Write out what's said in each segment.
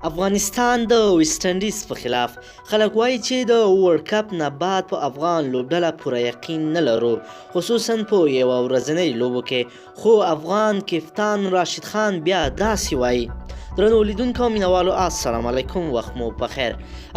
افغانستان د ویسټ انډیز په خلاف خلک وایي چې د ورلډ کپ نه بعد په افغان لوبډله پوره یقین نه لرو، خصوصا په یوه ورځنۍ لوبو کې. خو افغان کپتان راشد خان بیا داسې وایي. درنو لیدونکو او مینوالو، السلام علیکم، وخت مو پخیر.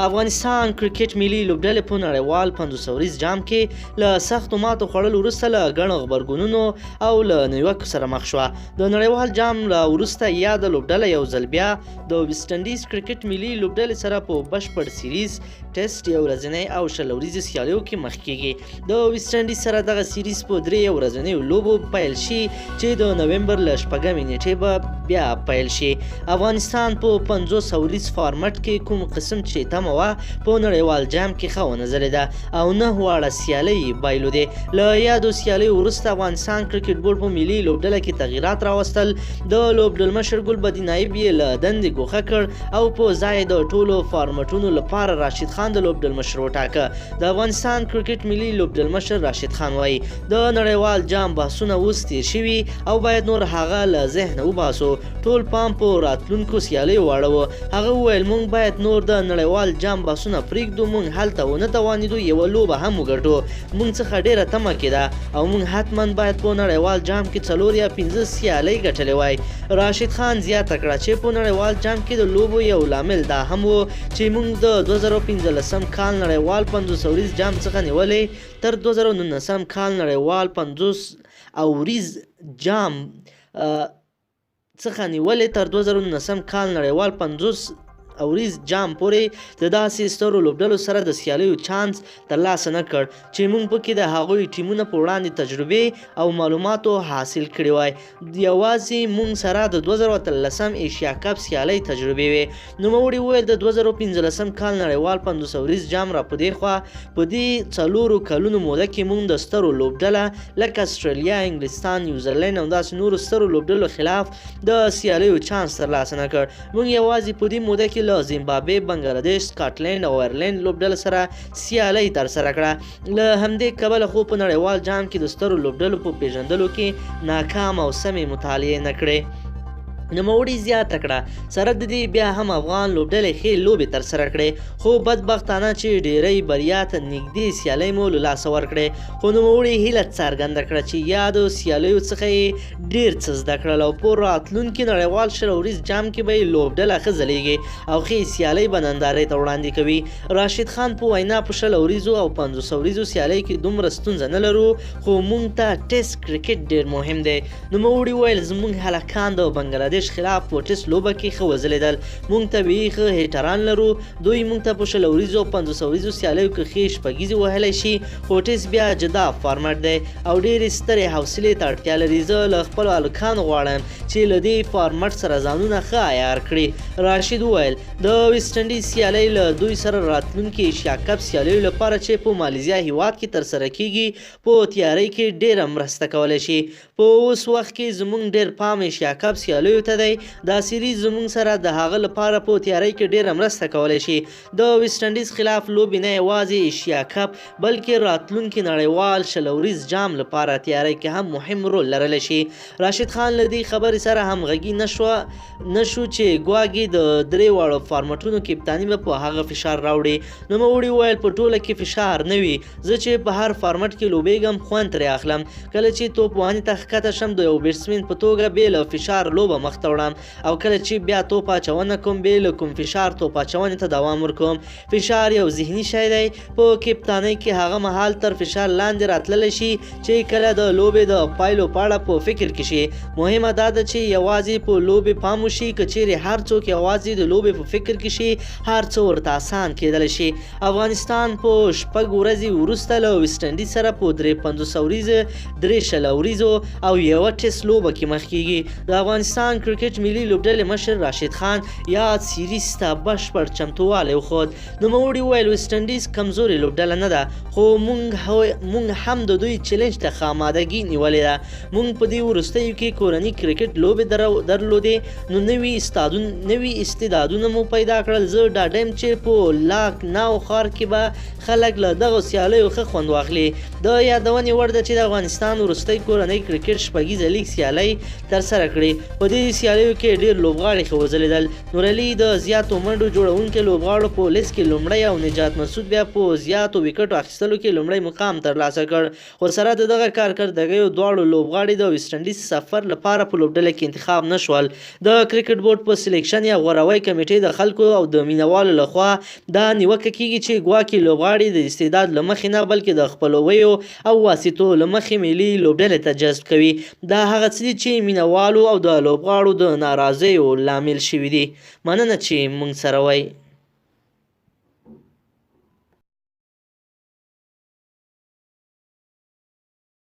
افغانستان کرکټ ملي لوبډلې په نړیوال 500 ورځ جام کې له سختو ماتو خوړلو وروسته له ګڼو غبرګونونو او له نیوکو سره مخ شوه. د نړیوال جام له وروسته یاده لوبډله یو ځل بیا د ویسټ انډیز کرکټ ملي لوبډلې سره په بشپړ سیریز، ټیسټ، یو ورځنۍ او 20 ورځې سیالیو کې مخ کیږي. د ویسټ انډیز سره دغه سیریز په 3 ورځنیو لوبو پیل شي چې د نومبر له 4 نیټې به بیا پیل شي. افغانستان په 500 ورځ فارمټ کې کوم قسم چې تمه وه په نړیوال جام کې ښه ونه ځلېده او 9 واړه سیالۍ بایلودې. له یادو سیالیو وروسته افغانستان کرکټ بورډ په ملي لوبډله کې تغییرات راوستل. د لوبډلمشر ګلبدین نایب یې له دندې ګوښه کړ او په ځای د ټولو فارمټونو لپاره راشد خان د لوبډلمشر وټاکه. د افغانستان کرکټ ملي لوبډلمشر راشد خان وایي د نړیوال جام بحثونه اوس تیر شوي او باید نور هغه له ذهنه وباسو. ټول پام په راتلونکو سیالیو واړوه. هغه وویل موږ باید نور د نړیوال جام بحثونه پرېږدو، موږ هلته ونه توانېدو یوه لوبه هم وګټو. موږ څخه ډېره تمه کېده او موږ حتما باید په نړیوال جام کې 4 یا 5 سیالۍ ګټلې وای. راشد خان زیاته کړه چې په نړیوال جام کې د لوبو یو لامل دا هم و چې موږ د 2015 کال نړیوال 500 ورځ جام څخه نیولې تر 2019 کال نړیوال 500 ورځ جام څخه نیولې تر 2019 کال نړیوال 500 ورځ جام پورې د داسې سترو لوبډلو سره د سیالیو چانس ترلاسه نه کړ چې موږ پکې د هغوی ټیمونه په وړاندې تجربې او معلوماتو حاصل کړي وای. یوازې موږ سره د 2013 ایشیا کپ سیالۍ تجربې وې. نوموړي وویل د 2015 کال نړیوال 500 ورځ جام را په دې خوا په دې 4 کلونو موده کې موږ د سترو لوبډله لکه استرالیا، انګلستان، نیوزیلینډ او داسې نورو سترو لوبډلو خلاف د سیالیو چانس ترلاسه نه کړ. موږ یوازې په دې موده کې له زیمبابوې، بنګلادیش، سکاټلینډ او آیرلینډ لوبډله سره سیالۍ ترسره کړه. له همدې کبله خو په نړیوال جام کې د سترو لوبډلو په پیژندلو کې ناکام او سمې مطالعې نه کړې. نوموړي زیاته کړه سره د دې بیا هم افغان لوبډلې ښې لوبې ترسره کړې، خو بدبختانه چې ډېری بریا ته نږدې سیالۍ مو له لاسه ورکړې. خو نوموړي هیله څرګنده کړه چې یادو سیالیو څخه یې ډېر څه زده کړل او په راتلونکي نړیوال 20 ورځ جام کې به یې لوبډله ښه ځلیږي او ښې سیالۍ به نندارې ته وړاندې کوي. راشد خان په وینا په 20 ورځو او 500 ورځو سیالۍ کې دومره ستونزه نه لرو، خو موږ ته ټیسټ کرکټ ډېر مهم دی. نوموړي ویل زموږ هلکان د بنګلادیش خلاف په ټیسټ لوبه کې ښه وځلېدل. موږ طبیعي ښه هیټران لرو. دوی موږ ته په 20 ورځو او 500 ورځو سیالیو کې ښې شپږیزې وهلی شي، خو ټیسټ بیا جدا فارمټ دی او ډېرې سترې حوصلې ته اړتیا لري. زه له خپلو هلکانو غواړم چې له دې فارمټ سره ځانونه ښه عیار کړي. راشد وویل د ویسټ انډیز سیالۍ له دوی سره راتلونکي ایشیا کپ سیالیو لپاره چې په مالیزیا هیواد کې ترسره کیږي په تیارۍ کې ډېره مرسته کولی شي. په اوس وخت کې زموږ ډېر پام ایشیا کپ سیالیو ته دی. دا سیریز زموږ سره د هغه لپاره په تیارۍ کې ډېره مرسته کولی شي. د ویسټ انډیز خلاف لوبې نه یوازې ایشیا کپ بلکې راتلونکي نړیوال 20 ورځ جام لپاره تیارۍ کې هم مهم رول لرلی شي. راشد خان له دې خبرې سره همغږي نشو چې ګواکې د 3 واړو فارمټونو کپتاني به په هغه فشار راوړي. نوموړي ویل په ټوله کې فشار نه وي. زه چې په هر فارمټ کې لوبېږم خوند ترې اخلم. کله چې توپوهنې ته ښکته شم د یو بیټسمین په توګه بې له فشار لوبه مخته وړم او کله چې بیا توپ اچونه کوم بې له کوم فشار توپ اچونې ته دوام ورکوم. فشار یو ذهني شی دی. په کپتانۍ کې هغه مهال تر فشار لاندې راتللی شي چې کله د لوبې د پایلو په اړه په فکر کې شي. مهمه دا ده چې یوازې په لوبې پام وشي. که چیرې هر څوک یوازې د لوبې په فکر کې شي هر څه ورته اسان کېدلی شي. افغانستان په 6 ورځې وروسته له ویسټ انډیز سره په 500 ورځ، 20 ورځو او یوه ټیسټ لوبه کې مخ کیږي. د افغانستان کرکټ ملي لوبډلې مشر راشد خان یاد سیریز ته بشپړ چمتووالی وښود. نوموړي وویل ویسټ انډیز کمزورې لوبډله نه ده، خو موږ هم د دوی چیلنج ته ښه آمادګي نیولې ده. موږ په دې وروستیو کې کورني کرکټ لوبې درلودې نو نوي استعدادونه مو پیدا کړل. زه ډاډه یم چې په لاکناو ښار کې به خلک له دغو سیالیو ښه خوند واخلي. د یادونې وړ ده چې د افغانستان وروستۍ کورنۍ کرکټ شپږیزه لیګ سیالۍ ترسره کړې. په دې دغوی سیالیو کې ډېر لوبغاړي ښه وځلېدل. نورعلي د زیاتو منډو جوړونکي لوبغاړو په لیست کې لومړی او نجات مسعود بیا په زیاتو وکټو اخیستلو کې لومړی مقام ترلاسه کړ. خو سره د دغه کارکردګیو دواړو لوبغاړي د ویسټ انډیز سفر لپاره په لوبډله کې انتخاب نه شول. د کرکټ بورډ په سلیکشن یا غوروي کمیټې د خلکو او د مینوالو لخوا دا نیوکه کیږي چې ګواکې لوبغاړي د استعداد له مخې نه بلکې د خپلویو او واسطو له مخې ملي لوبډلې ته جذب کوي. دا هغه څه دي چې مینوالو او د لوبغاړو د ناراضیو لامل شوي دي. مننه چې موږ سره وئ.